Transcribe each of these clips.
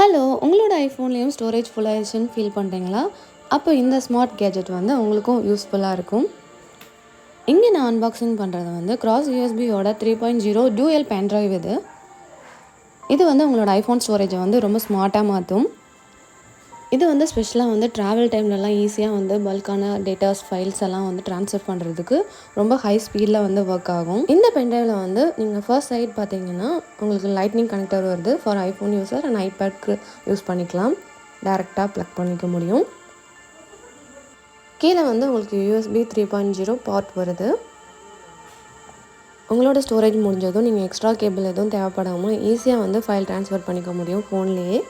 Hello, உங்களோட ஐஃபோன்லேயும் storage full ஆயிடுச்சுன்னு feel பண்ணுறீங்களா? அப்போ இந்த ஸ்மார்ட் கேஜெட் வந்து உங்களுக்கும் யூஸ்ஃபுல்லாக இருக்கும். இங்கே நான் அன்பாக்சிங் பண்ணுறது வந்து கிராஸ் யூஎஸ்பியோட 3.0 டூயல் பென்ட்ரைவ் இது வந்து உங்களோட ஐஃபோன் ஸ்டோரேஜை வந்து ரொம்ப ஸ்மார்ட்டாக மாற்றும். இது வந்து ஸ்பெஷலாக வந்து ட்ராவல் டைம்லலாம் ஈஸியாக வந்து பல்கான டேட்டாஸ் ஃபைல்ஸ் எல்லாம் வந்து ட்ரான்ஸ்ஃபர் பண்ணுறதுக்கு ரொம்ப ஹை ஸ்பீடில் வந்து ஒர்க் ஆகும். இந்த பென்ட்ரைவில் வந்து நீங்கள் ஃபர்ஸ்ட் சைட் பார்த்தீங்கன்னா உங்களுக்கு லைட்னிங் கனெக்டர் வருது ஃபார் ஐஃபோன் யூஸர் அண்ட் ஐபேட்க்கு யூஸ் பண்ணிக்கலாம். டேரெக்டாக ப்ளக் பண்ணிக்க முடியும். கீழே வந்து உங்களுக்கு யூஎஸ்பி 3.0 போர்ட் வருது. உங்களோட ஸ்டோரேஜ் முடிஞ்சதும் நீங்கள் எக்ஸ்ட்ரா கேபிள் எதுவும் தேவைப்படாமல் ஈஸியாக வந்து ஃபைல் ட்ரான்ஸ்ஃபர் பண்ணிக்க முடியும் ஃபோன்லேயே.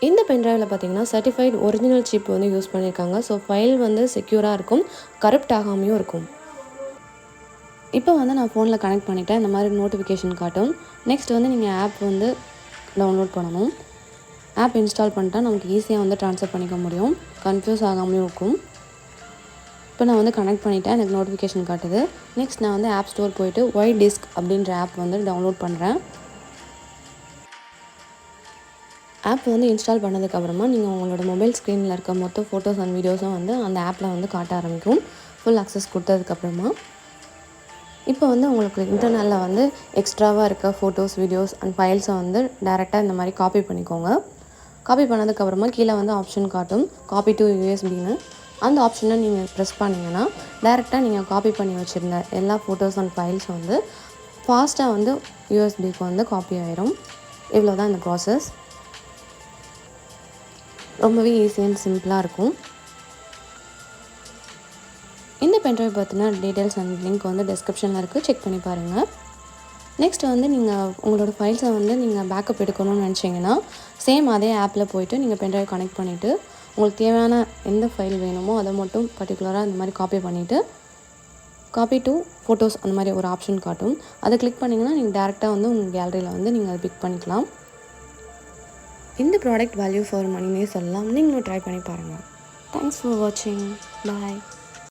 இந்த பென்ட்ரைவில் பார்த்தீங்கன்னா சர்டிஃபைட் ஒரிஜினல் சிப் வந்து யூஸ் பண்ணியிருக்காங்க. ஸோ ஃபைல் வந்து செக்யூராக இருக்கும், கரப்ட் ஆகாமையும் இருக்கும். இப்போ வந்து நான் ஃபோனில் கனெக்ட் பண்ணிவிட்டேன். இந்த மாதிரி நோட்டிஃபிகேஷன் காட்டும். நெக்ஸ்ட் வந்து நீங்கள் ஆப் வந்து டவுன்லோட் பண்ணணும். ஆப் இன்ஸ்டால் பண்ணிட்டா நமக்கு ஈஸியாக வந்து ட்ரான்ஸ்ஃபர் பண்ணிக்க முடியும், கன்ஃபியூஸ் ஆகாமையும் இருக்கும். இப்போ நான் வந்து கனெக்ட் பண்ணிவிட்டேன், எனக்கு நோட்டிஃபிகேஷன் காட்டுது. நெக்ஸ்ட் நான் வந்து ஆப் ஸ்டோர் போய்ட்டு ஒய் டிஸ்க் அப்படின்ற ஆப் வந்து டவுன்லோட் பண்ணுறேன். ஆப் வந்து இன்ஸ்டால் பண்ணதுக்கப்புறமா நீங்கள் உங்களோட மொபைல் ஸ்க்ரீனில் இருக்க மொத்த ஃபோட்டோஸ் அண்ட் வீடியோஸும் வந்து அந்த ஆப்பில் வந்து காட்ட ஆரம்பிக்கும். ஃபுல் அக்சஸ் கொடுத்ததுக்கப்புறமா இப்போ வந்து உங்களுக்கு இன்டர்னலில் வந்து எக்ஸ்ட்ராவாக இருக்க ஃபோட்டோஸ், வீடியோஸ் அண்ட் ஃபைல்ஸை வந்து டேரெக்டாக இந்த மாதிரி காப்பி பண்ணிக்கோங்க. காப்பி பண்ணதுக்கப்புறமா கீழே வந்து ஆப்ஷன் காட்டும், காப்பி டு யூஎஸ்பின்னு. அந்த ஆப்ஷனை நீங்கள் ப்ரெஸ் பண்ணிங்கன்னா டேரெக்டாக நீங்கள் காப்பி பண்ணி வச்சுருந்த எல்லா ஃபோட்டோஸ் அண்ட் ஃபைல்ஸ் வந்து ஃபாஸ்ட்டாக வந்து யூஎஸ்பிக்கு வந்து காப்பி ஆயிரும். இவ்வளோ தான் இந்த ப்ராசஸ். ரொம்பவே ஈஸி அண்ட் சிம்பிளாக இருக்கும். இந்த பென்ட்ரைவ் பற்றின டீட்டெயில்ஸ் அண்ட் லிங்க் வந்து டிஸ்கிரிப்ஷனில் இருக்குது, செக் பண்ணி பாருங்கள். நெக்ஸ்ட் வந்து நீங்கள் உங்களோட ஃபைல்ஸை வந்து நீங்கள் பேக்கப் எடுக்கணும்னு நினச்சிங்கன்னா சேம் அதே ஆப்பில் போய்ட்டு நீங்கள் பென்ட்ரைவ் கனெக்ட் பண்ணிவிட்டு உங்களுக்கு தேவையான எந்த ஃபைல் வேணுமோ அதை மட்டும் பர்டிகுலராக இந்த மாதிரி காப்பி பண்ணிவிட்டு காப்பி டு ஃபோட்டோஸ் அந்த மாதிரி ஒரு ஆப்ஷன் காட்டும். அதை கிளிக் பண்ணிங்கன்னா நீங்கள் டேரெக்டாக வந்து உங்கள் கேலரியில் வந்து நீங்கள் அதை பிக் பண்ணிக்கலாம். இந்த ப்ராடக்ட் வேல்யூ ஃபார் மணினே சொல்லலாம். நீங்களும் ட்ரை பண்ணி பாருங்கள். தேங்க்ஸ் ஃபார் வாட்சிங். பாய்.